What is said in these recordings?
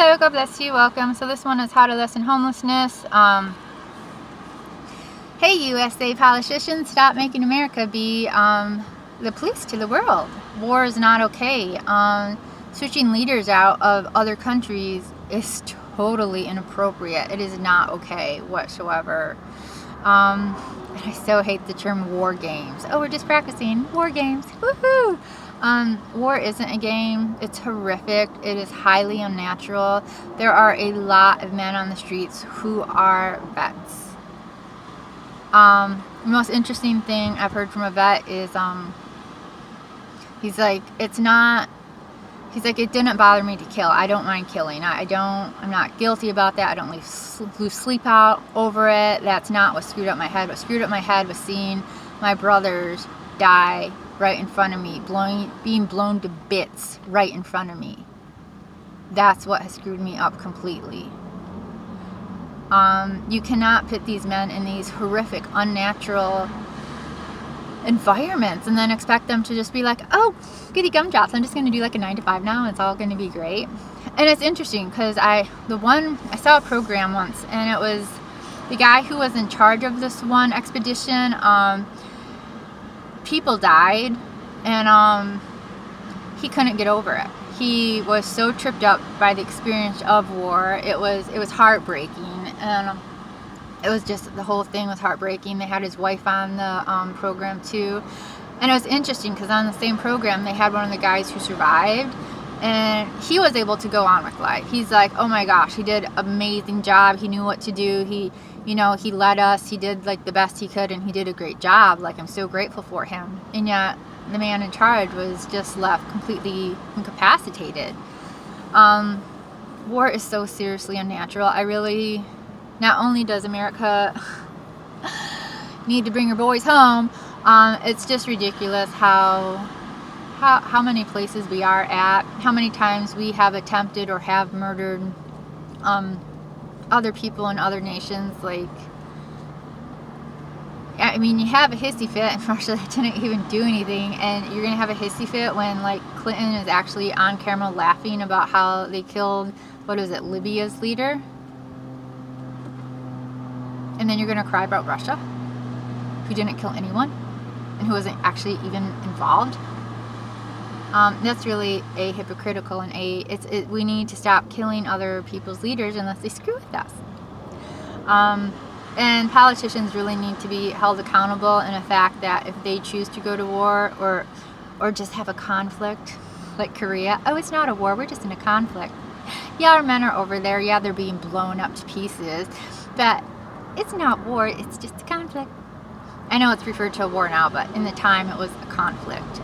Hello, God bless you, welcome. So this one is how to lessen homelessness. Hey USA politicians, stop making America be the police to the world. War is not okay. Switching leaders out of other countries is totally inappropriate. It is not okay whatsoever. And I so hate the term war games. Oh, we're just practicing war games. Woohoo! War isn't a game. It's horrific. It is highly unnatural. There are a lot of men on the streets who are vets. The most interesting thing I've heard from a vet is he's like, it didn't bother me to kill. I don't mind killing. I'm not guilty about that. I don't lose sleep out over it. That's not what screwed up my head. What screwed up my head was seeing my brothers die right in front of me, being blown to bits right in front of me. That's what has screwed me up completely. You cannot put these men in these horrific, unnatural environments and then expect them to just be like, oh, goody gumdrops, I'm just going to do like a 9 to 5 now, it's all going to be great. And it's interesting because I saw a program once, and it was the guy who was in charge of this one expedition. People died, and he couldn't get over it. He was so tripped up by the experience of war. It was heartbreaking, and it was just, the whole thing was heartbreaking. They had his wife on the program too, and it was interesting because on the same program they had one of the guys who survived, and he was able to go on with life. He's like, oh my gosh, he did an amazing job. He knew what to do. He led us. He did like the best he could, and he did a great job. Like, I'm so grateful for him. And yet the man in charge was just left completely incapacitated. War is so seriously unnatural. Not only does America need to bring her boys home, it's just ridiculous how many places we are at, how many times we have attempted or have murdered other people in other nations. Like, I mean, you have a hissy fit, and Russia didn't even do anything, and you're gonna have a hissy fit when, like, Clinton is actually on camera laughing about how they killed, Libya's leader, and then you're gonna cry about Russia, who didn't kill anyone and who wasn't actually even involved. That's really a hypocritical, and we need to stop killing other people's leaders unless they screw with us. And politicians really need to be held accountable in the fact that if they choose to go to war or just have a conflict like Korea, oh, it's not a war, we're just in a conflict. Yeah, our men are over there, yeah, they're being blown up to pieces, but it's not war, it's just a conflict. I know it's referred to a war now, but in the time it was a conflict.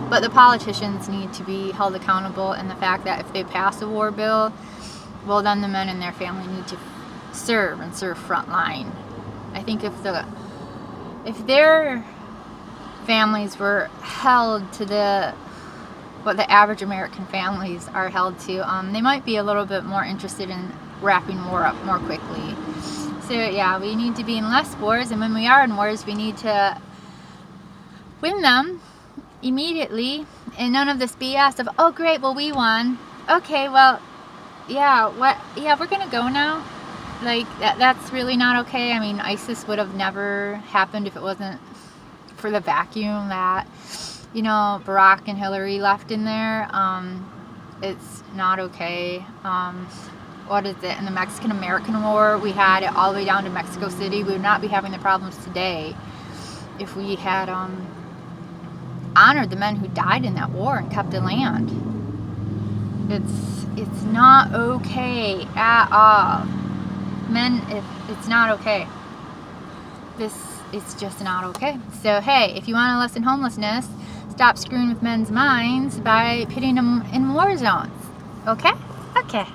But the politicians need to be held accountable in the fact that if they pass a war bill, well, then the men and their family need to serve frontline. I think if their families were held to what the average American families are held to, they might be a little bit more interested in wrapping war up more quickly. So yeah, we need to be in less wars, and when we are in wars, we need to win them immediately, and none of this BS of, oh great, well, we won. Okay, well, yeah, we're gonna go now. Like, that's really not okay. I mean, ISIS would have never happened if it wasn't for the vacuum that, Barack and Hillary left in there. It's not okay. What is it? In the Mexican-American War, we had it all the way down to Mexico City. We would not be having the problems today if we had honored the men who died in that war and kept the land. It's not okay at all. Men, it's not okay. It's just not okay. So hey, if you want to lessen homelessness, stop screwing with men's minds by putting them in war zones. Okay? Okay.